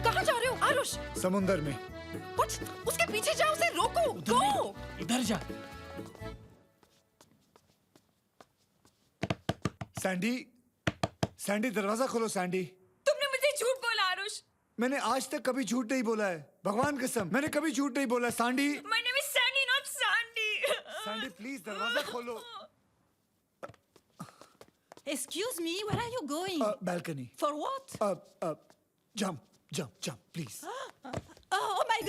कहाँ जा रहे हो आरुष? समुंदर में। What? उसके पीछे जाओ, उसे रोको। गो। इधर जा। सैंडी, सैंडी दरवाजा खोलो सैंडी। तुमने मुझे झूठ बोला आरुष। मैंने आज तक कभी झूठ नहीं बोला है, भगवान कसम मैंने कभी झूठ नहीं बोला है। Sandy, My name is Sandy, not Sandy. Sandy please दरवाजा खोलो। Excuse me, where are you going? Balcony. For what? Jump, please. Oh my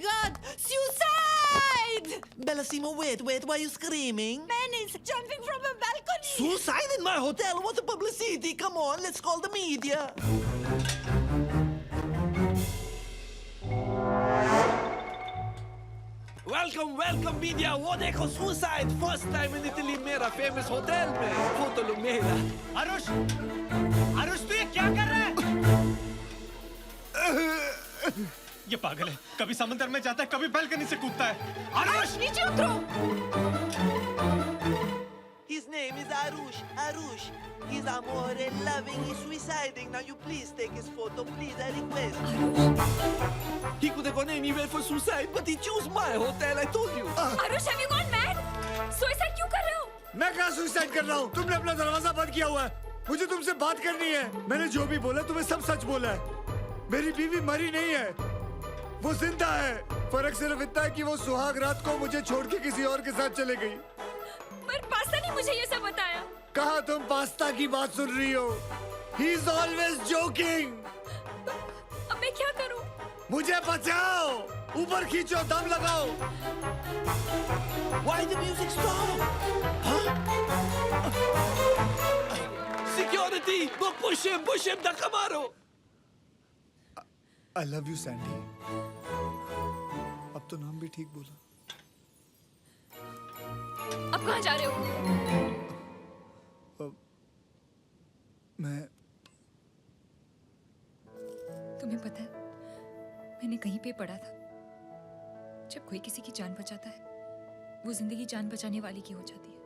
God! Suicide! Bellissimo, wait, why are you screaming? Man is jumping from a balcony! Suicide in my hotel? What a publicity! Come on, let's call the media. Welcome media. वो देखो suicide first time in Italy मेरा famous hotel में photo लो मेरा. आरुष तू ये क्या कर रहा है? ये पागल है, कभी समुद्र में जाता है, कभी बालकनी से कूदता है। आरुष नीचे उतरो। His name is Arush. He's amore loving, he's suiciding. Now you please take his photo, please, I request. He could have gone anywhere for suicide, but he chose my hotel, I told you. Aarush, have you gone mad? Suicide क्यों कर रहे हो? मैं कहाँ suicide कर रहा हूँ? तुमने अपना दरवाजा बंद किया हुआ है। मुझे तुमसे बात करनी है। मैंने जो भी बोला तुम्हें सब सच बोला है। मेरी बीवी मरी नहीं है, वो जिंदा है। फर्क सिर्फ इतना है कि वो सुहाग रात को मुझे छोड़ के किसी और के साथ चले गई। पर पास्ता ने मुझे ये सब बताया। कहाँ तुम पास्ता की बात सुन रही हो? He is always joking. अब मैं क्या करूं? मुझे बचाओ, ऊपर खींचो, दम लगाओ। Why the music stop? Huh? Security! Go push him, धक्का मारो। I love you, Sandy. अब तो नाम भी ठीक बोला। अब कहाँ जा रहे हो? मैं तुम्हें पता है, मैंने कहीं पे पढ़ा था, जब कोई किसी की जान बचाता है, वो जिंदगी जान बचाने वाली की हो जाती है।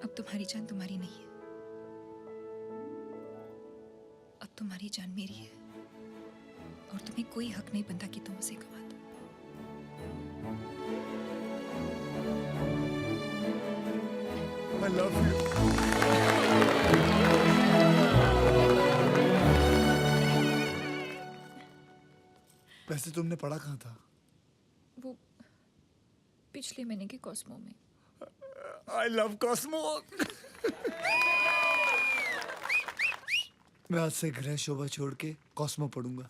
अब तुम्हारी जान तुम्हारी नहीं है, अब तुम्हारी जान मेरी है, और तुम्हें कोई हक नहीं बनता कि तुम उसे गवा दो। I love you. वैसे तुमने पढ़ा कहाँ था? वो पिछले महीने के कॉस्मो में। I love Cosmo. मैं आज से गृह शोभा छोड़ के कॉस्मो पढ़ूंगा।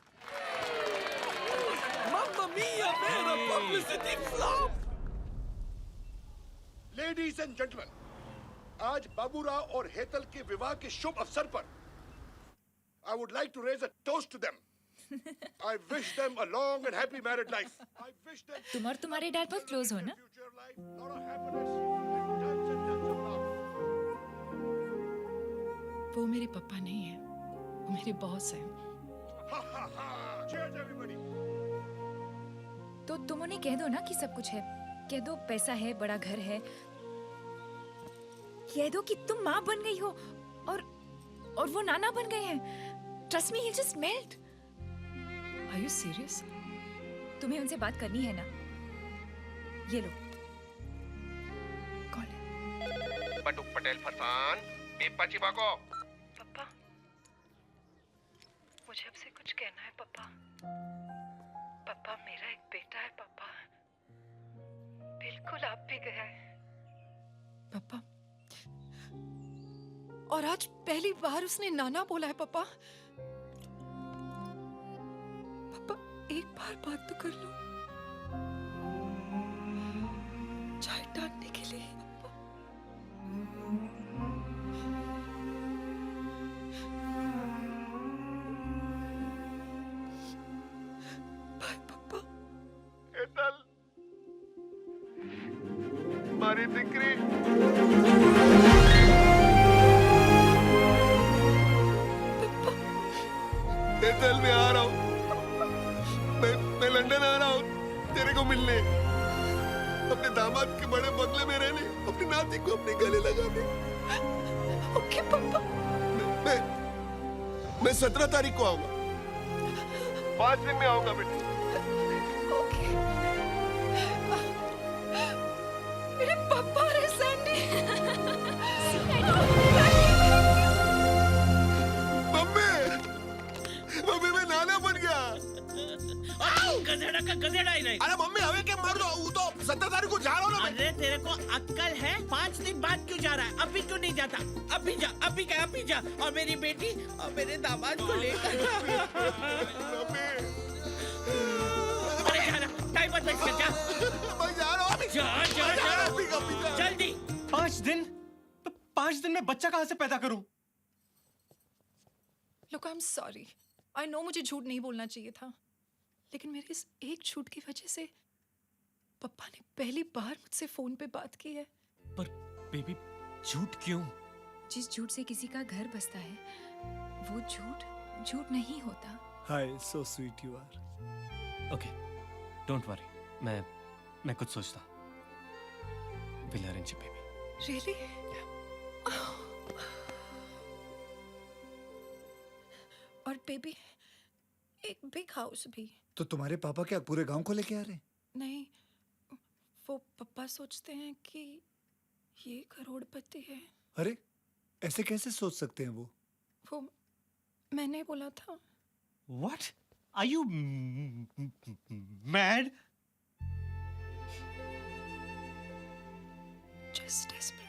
Mamma mia, man, a publicity flop. Ladies and gentlemen, आज बाबूराव और हेतल के विवाह के शुभ अवसर पर I would like to raise a toast to them. I wish them a long and happy married life. I wish them तुम और तुम्हारे डैड बहुत क्लोज हो ना? future life, lot of happiness and tons of love. वो मेरे पापा नहीं है, वो मेरे बॉस हैं। Ha ha ha! Cheers everybody. तो तुम उन्हें कह दो ना कि सब कुछ है, कह दो पैसा है, बड़ा घर है, कह दो कि तुम माँ बन गई हो और वो नाना बन गए हैं। Trust me, he'll just melt. Are you serious? तुम्हें उनसे बात करनी है ना? ये लो। कौन है? बटुक पटेल फरसान, बेपा चिबाको। पापा, मुझे आपसे कुछ कहना है पापा। पापा, मेरा एक बेटा है पापा, बिल्कुल आप भी गया है। पापा, और आज पहली बार उसने नाना बोला है पापा। पापा, एक बार बात तो कर लो, चाय डालने के लिए। पापा, बाय पापा। हेतल, मारी दिकरी। हेतल, मैं आ रहा हूँ। मैं लंदन आ रहा हूँ तेरे को मिलने, अपने दामाद के बड़े बंगले में रहने। अपनी नाती को अपने गले लगा दे। ओके पापा। मैं 17 तारीख को आऊंगा। 5 दिन में आऊंगा बेटे। ओके। मेरे पापा और सैंडी। मम्मी मैं नाना बन गया। गधेड़ा का गधेड़ा ही नहीं। अरे मम्मी हमें क्या मार दो, वो तो 17 तारीख को जा रहा हूँ ना मैं। अरे तेरे को अक्कल है? 5 दिन बाद क्यों जा रहा है? अभी क्यों नहीं जाता? अभी जा, अभी जा और मेरी बेटी और मेरे दामाद को लेकर। अरे जा ना, टाइम मत वेस्ट कर, जा। मैं जा रहा हूँ अभी। जा जल्दी। 5 दिन? 5 दिन में बच्चा कहाँ से पैदा करूं? Look, I'm sorry. I know मुझे झूठ नहीं बोलना चाहिए था, लेकिन मेरे इस एक झूठ की वजह से पापा ने पहली बार मुझसे फोन पे बात की है। पर बेबी झूठ क्यों? जिस झूठ से किसी का घर बसता है वो झूठ नहीं होता। Hi, so sweet you are. Okay, don't worry, मैं कुछ सोचता हूं। We'll arrange it, baby. Really? और बेबी एक बिग हाउस भी। तो तुम्हारे पापा क्या पूरे गांव को लेके आ रहे हैं? नहीं, वो पापा सोचते हैं कि ये करोड़पति है। अरे ऐसे कैसे सोच सकते हैं वो? मैंने बोला था। What? Are you mad? Just desperate.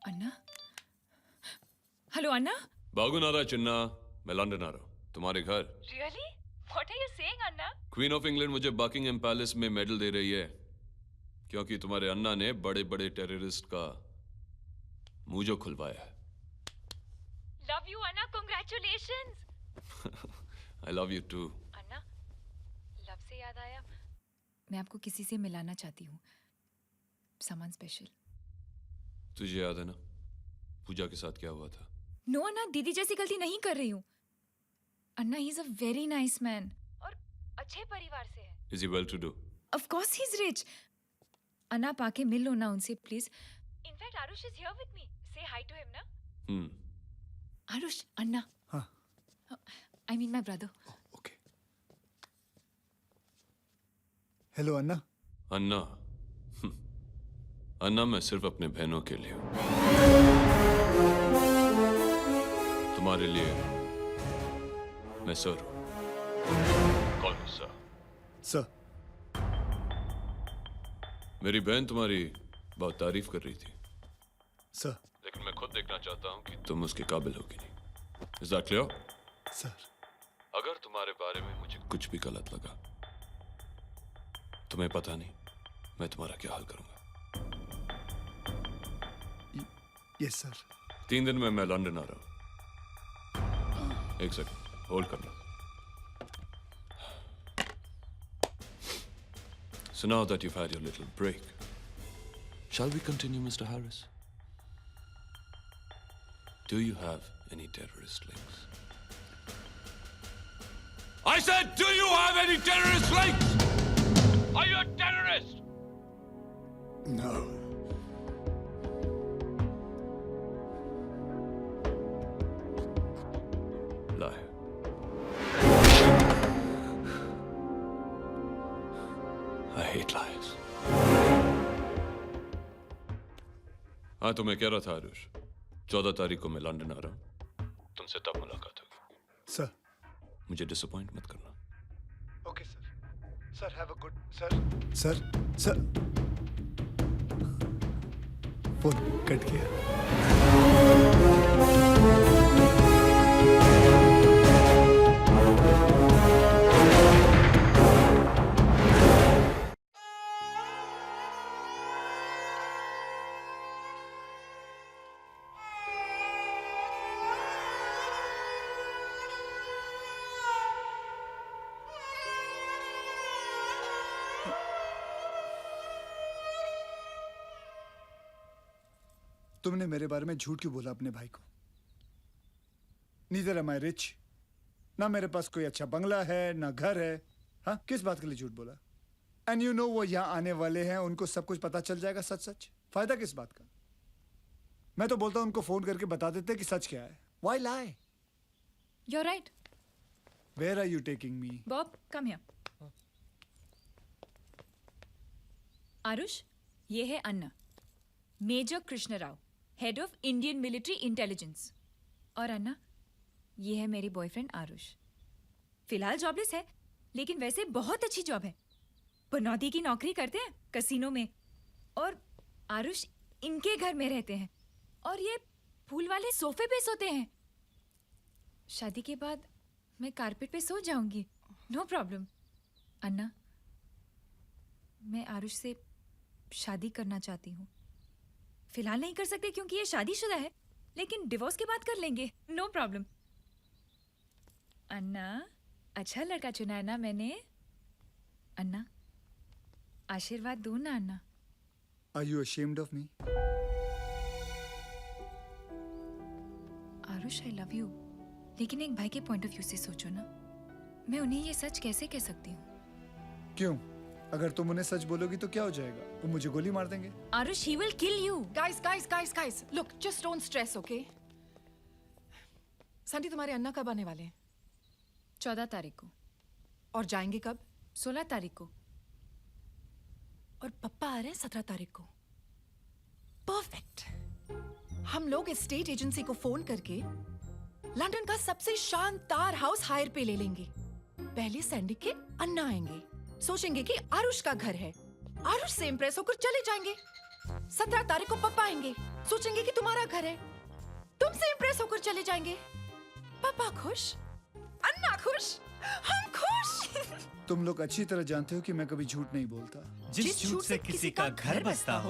Anna? Hello Anna? बागुनारा चिन्ना, मैं लंदन आ रहा हूँ तुम्हारे घर। Really? What are you saying, Anna? Queen of England मुझे बकिंगहैम पैलेस में मेडल दे रही है क्योंकि तुम्हारे अन्ना ने बड़े बड़े टेररिस्ट का मुंह जो खुलवाया है। Love you, Anna. Congratulations. I love you too. Anna, love से याद आया। मैं आपको किसी से मिलाना चाहती हूँ, सामान स्पेशल। तुझे याद है ना पूजा के साथ क्या हुआ था? नो अन्ना, दीदी जैसी गलती नहीं कर रही हूँ। Anna, he is a very nice man. और अच्छे परिवार से है। Is he well to do? Of course he is rich. Anna, पाके मिल लो ना उनसे please. In fact Aarush is here with me. Say hi to him ना। आरुष, अन्ना। हाँ। I mean my brother. Okay. Hello Anna. Anna? Anna मैं सिर्फ अपने बहनों के लिए हूं। तुम्हारे लिए मैं सर हूं। कॉल मी सर। सर। मेरी बहन तुम्हारी बहुत तारीफ कर रही थी सर। लेकिन मैं खुद देखना चाहता हूं कि तुम उसके काबिल होगी नहीं। Is that clear? सर। अगर तुम्हारे बारे में मुझे कुछ भी गलत लगा तुम्हें पता नहीं मैं तुम्हारा क्या हाल करूंगा। Yes sir. 3 दिन में मैं लंदन आ रहा हूं। एक सेकंड होल्ड करना। So now that you've had your little break, shall we continue, Mr. Harris? Do you have any terrorist links? I said, do you have any terrorist links? Are you a terrorist? No. Liar. I hate liars. हाँ तो मैं कह रहा था आरुष, 14 तारीख को मैं London आ रहा हूँ, तुमसे तब मुलाकात होगी। सर। मुझे डिसअपॉइंट मत करना। Okay sir. Sir have a good sir. Sir phone cut गया। तुमने मेरे बारे में झूठ क्यों बोला अपने भाई को? नीदर एम आई रिच, ना मेरे पास कोई अच्छा बंगला है ना घर है। हाँ, किस बात के लिए झूठ बोला? एंड यू नो वो यहाँ आने वाले हैं, उनको सब कुछ पता चल जाएगा सच सच। फायदा किस बात का? मैं तो बोलता हूँ उनको फोन करके बता देते कि सच क्या है। Why lie? You're right. Where are you taking me? Bob, come here. Aarush, ये है Anna, major Krishna Rao, head of Indian military intelligence. और अन्ना, ये है मेरी बॉयफ्रेंड आरुष। फिलहाल जॉबलेस है, लेकिन वैसे बहुत अच्छी जॉब है। पनौती की नौकरी करते हैं कसिनो में, और आरुष इनके घर में रहते हैं, और ये फूल वाले सोफे पे सोते हैं। शादी के बाद मैं कारपेट पे सो जाऊंगी, नो प्रॉब्लम। अन्ना, मैं आरुष से शादी करना चाहती हूँ। फिलहाल नहीं कर सकते क्योंकि ये शादीशुदा है, लेकिन डिवोर्स के बाद कर लेंगे, नो प्रॉब्लम। अन्ना, अच्छा लड़का चुना है ना मैंने? अन्ना, आशीर्वाद दो ना अन्ना। Are you ashamed of me? Aarush, I love you, लेकिन एक भाई के पॉइंट ऑफ व्यू से सोचो ना। मैं उन्हें ये सच कैसे कह सकती हूँ? क्यों? अगर तुम उन्हें सच बोलोगी तो क्या हो जाएगा? वो मुझे गोली मार देंगे। Aarush, he will kill you. Guys, look, just don't stress, okay? Sandy, तुम्हारे अन्ना कब आने वाले हैं? 14 तारीख को। और जाएंगे कब? 16 तारीख को। और पप्पा आ रहे हैं 17 तारीख को। परफेक्ट। हम लोग स्टेट एजेंसी को फोन करके लंदन का सबसे शानदार हाउस हायर पे ले लेंगे। पहले सैंडी के अन्ना आएंगे, सोचेंगे कि आरुष का घर है, आरुष से इंप्रेस होकर चले जाएंगे। 17 तारीख को पप्पा आएंगे, सोचेंगे कि तुम्हारा घर है, तुमसे इंप्रेस होकर चले जाएंगे। पापा खुश, अन्ना खुश, हम खुश। तुम लोग अच्छी तरह जानते हो कि मैं कभी झूठ नहीं बोलता। जिस झूठ से किसी का घर बसता हो